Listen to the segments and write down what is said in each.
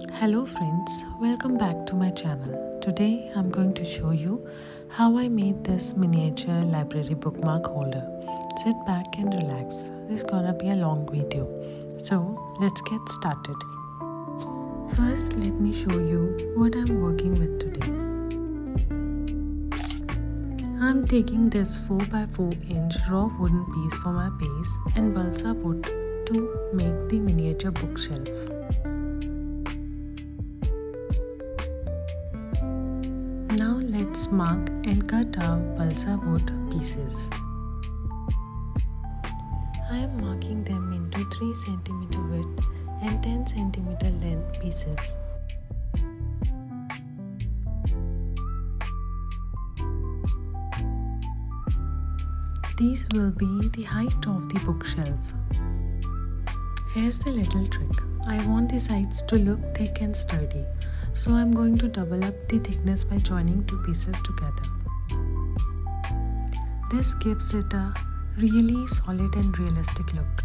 Hello friends, welcome back to my channel. Today I'm going to show you how I made this miniature library bookmark holder. Sit back and relax. This is gonna be a long video. So let's get started. First let me show you what I'm working with today. I'm taking this 4x4-inch raw wooden piece for my base and balsa wood to make the miniature bookshelf. Now let's mark and cut our balsa wood pieces. I am marking them into 3 cm width and 10 cm length pieces. These will be the height of the bookshelf. Here's the little trick. I want the sides to look thick and sturdy, so I'm going to double up the thickness by joining 2 pieces together. This gives it a really solid and realistic look.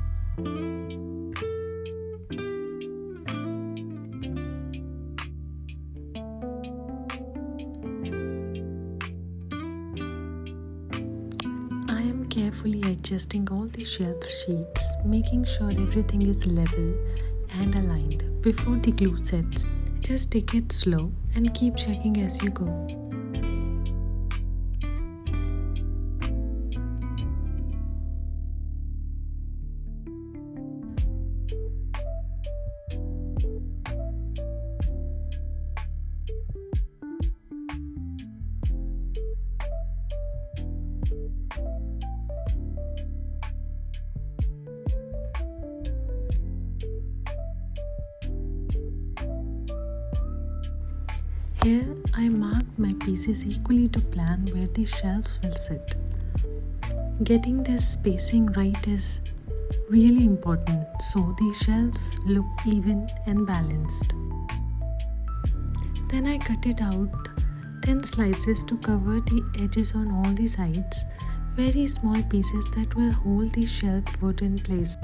I am carefully adjusting all the shelf sheets, making sure everything is level and aligned before the glue sets. Just take it slow and keep checking as you go. Here I marked my pieces equally to plan where the shelves will sit. Getting this spacing right is really important so the shelves look even and balanced. Then I cut it out thin slices to cover the edges on all the sides, very small pieces that will hold the shelf wood in place.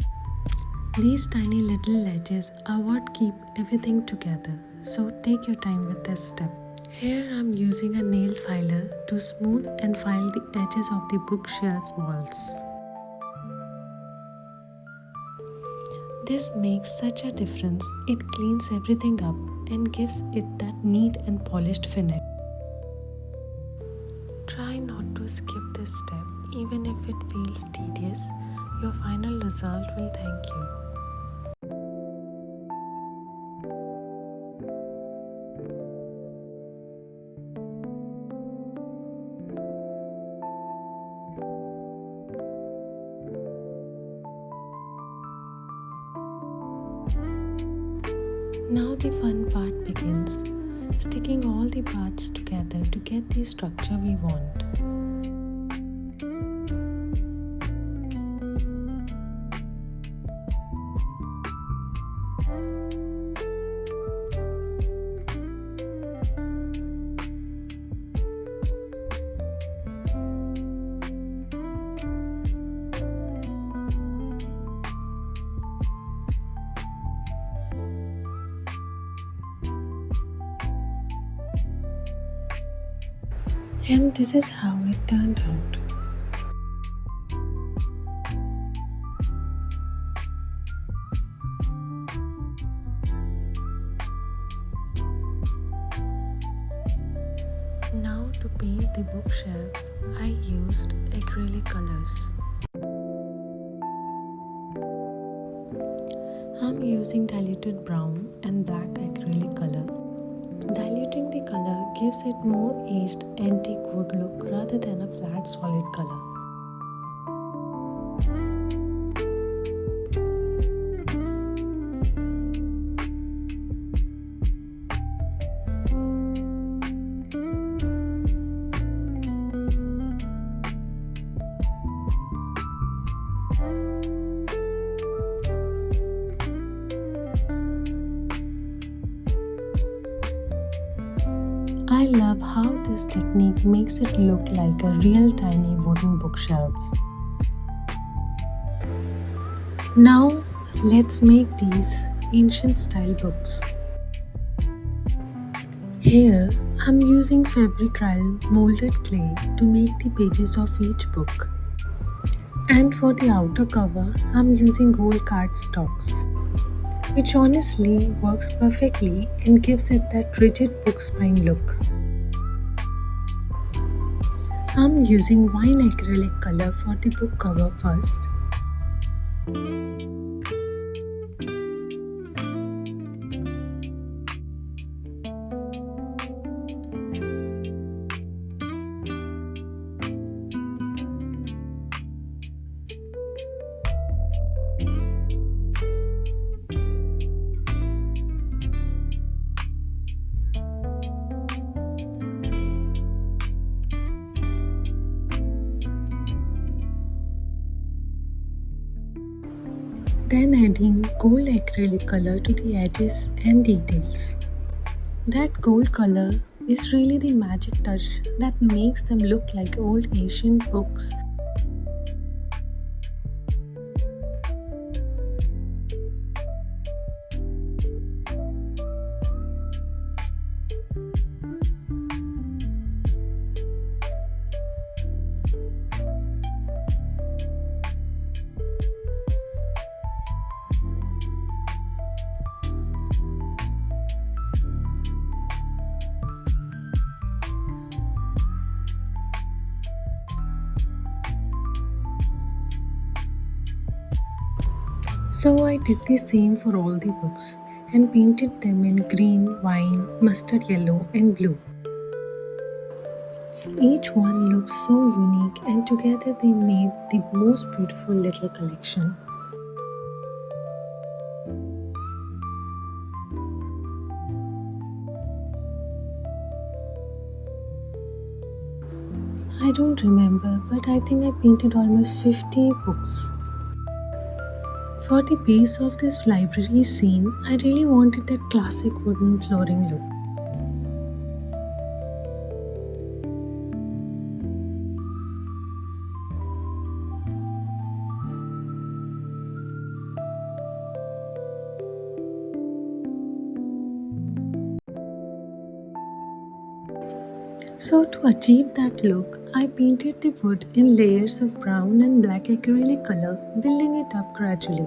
These tiny little ledges are what keep everything together, so take your time with this step. Here I'm using a nail filer to smooth and file the edges of the bookshelf walls. This makes such a difference. It cleans everything up and gives it that neat and polished finish. Try not to skip this step, even if it feels tedious. Your final result will thank you. Now the fun part begins, sticking all the parts together to get the structure we want. And this is how it turned out. Now to paint the bookshelf, I used acrylic colors. I'm using diluted brown and black acrylic color. Diluting the color gives it more aged antique wood look rather than a flat solid color. I love how this technique makes it look like a real tiny wooden bookshelf. Now let's make these ancient style books. Here, I'm using Fevicryl molded clay to make the pages of each book. And for the outer cover, I'm using gold cardstocks, which honestly works perfectly and gives it that rigid book spine look. I'm using wine acrylic color for the book cover first. Then adding gold acrylic color to the edges and details. That gold color is really the magic touch that makes them look like old ancient books. So I did the same for all the books and painted them in green, wine, mustard yellow and blue. Each one looks so unique and together they made the most beautiful little collection. I don't remember, but I think I painted almost 50 books. For the base of this library scene, I really wanted that classic wooden flooring look. So to achieve that look, I painted the wood in layers of brown and black acrylic color, building it up gradually.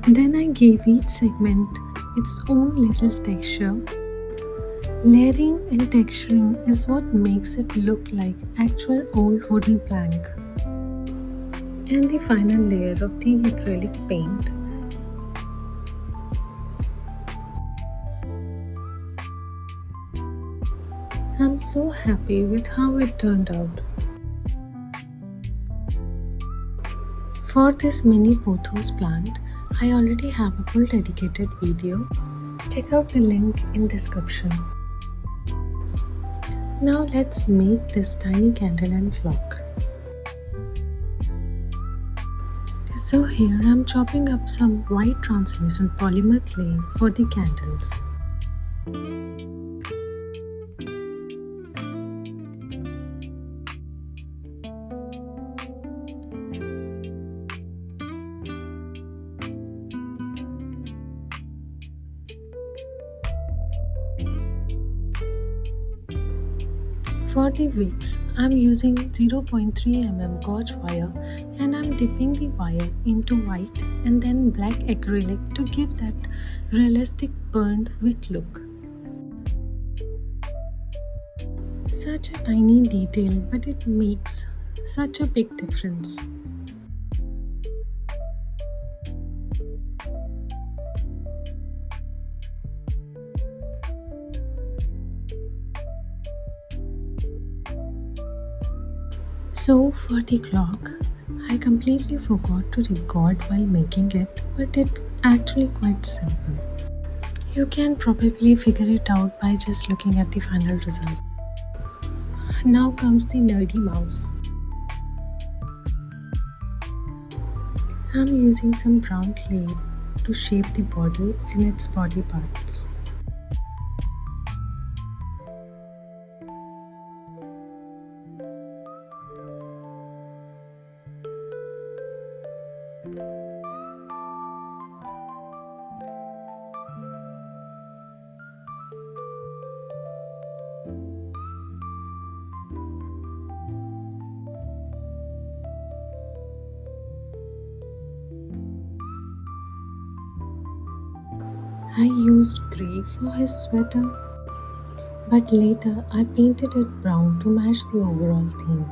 Then I gave each segment its own little texture. Layering and texturing is what makes it look like actual old wooden plank. And the final layer of the acrylic paint. I'm so happy with how it turned out. For this mini pothos plant, I already have a full dedicated video. Check out the link in description. Now let's make this tiny candle and clock. So here I'm chopping up some white translucent polymer clay for the candles. For the wicks, I'm using 0.3 mm gauge wire and I'm dipping the wire into white and then black acrylic to give that realistic burned wick look. Such a tiny detail, but it makes such a big difference. So for the clock, I completely forgot to record while making it, but it's actually quite simple. You can probably figure it out by just looking at the final result. Now comes the nerdy mouse. I'm using some brown clay to shape the body and its body parts. I used grey for his sweater, but later I painted it brown to match the overall theme.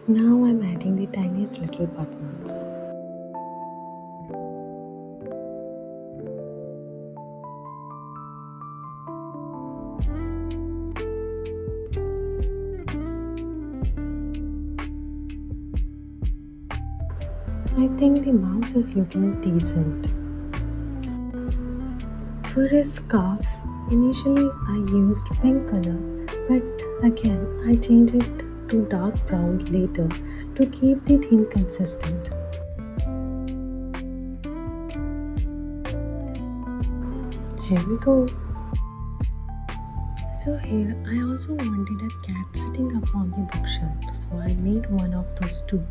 Now I'm adding the tiniest little buttons. I think the mouse is looking decent. For his scarf, initially I used pink color, but again I changed it to dark brown later to keep the theme consistent. Here we go. So here I also wanted a cat sitting up on the bookshelf, so I made one of those too.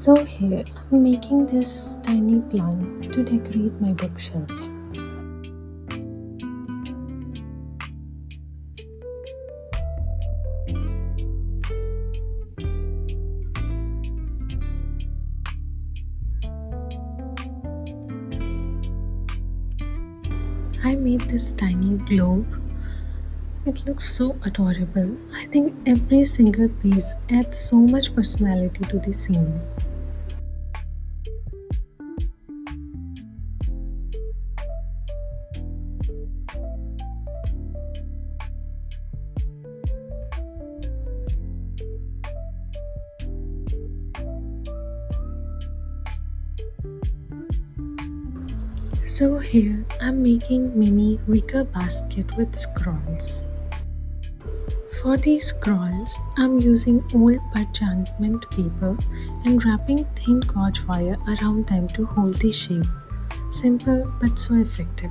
So here I'm making this tiny plant to decorate my bookshelf. I made this tiny globe. It looks so adorable. I think every single piece adds so much personality to the scene. So here I'm making mini wicker basket with scrolls. For these scrolls, I'm using old parchment paper and wrapping thin gauze wire around them to hold the shape. Simple but so effective.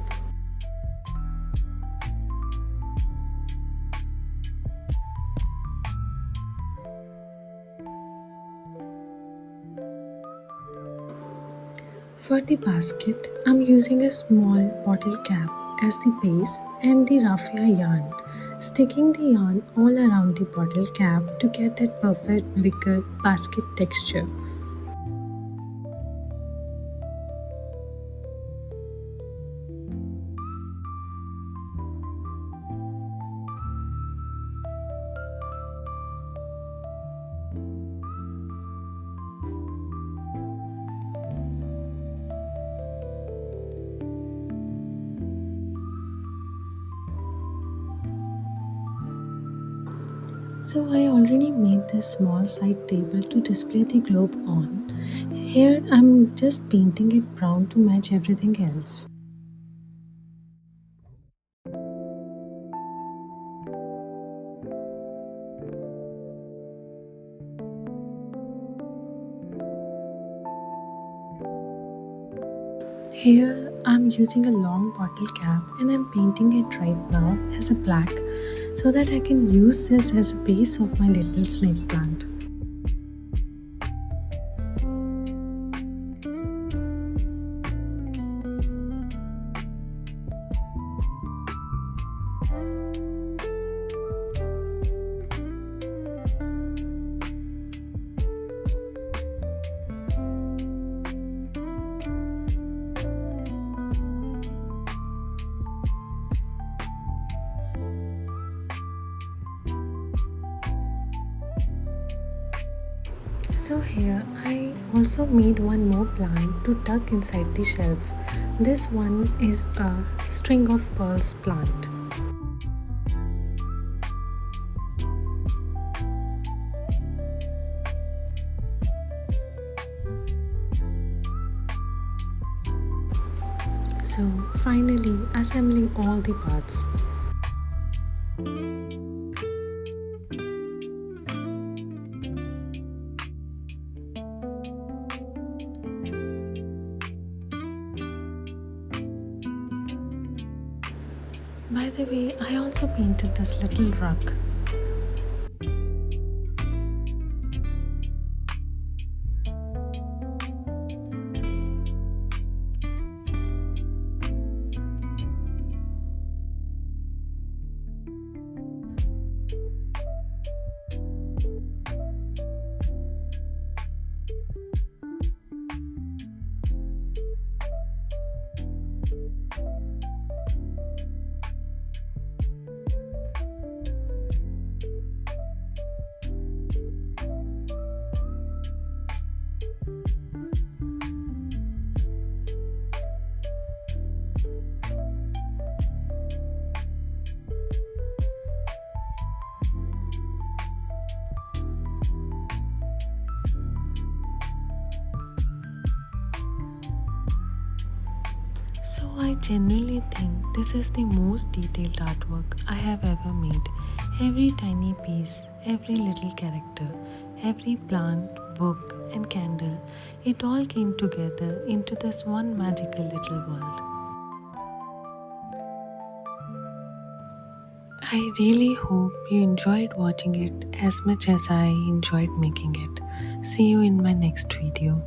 For the basket, I'm using a small bottle cap as the base and the raffia yarn, sticking the yarn all around the bottle cap to get that perfect wicker basket texture. So I already made this small side table to display the globe on. Here I'm just painting it brown to match everything else. Here I'm using a long bottle cap and I'm painting it right now as a black so that I can use this as a base of my little snake plant. So here I also made one more plant to tuck inside the shelf. This one is a string of pearls plant. So finally assembling all the parts. By the way, I also painted this little rug. So I genuinely think this is the most detailed artwork I have ever made. Every tiny piece, every little character, every plant, book and candle, it all came together into this one magical little world. I really hope you enjoyed watching it as much as I enjoyed making it. See you in my next video.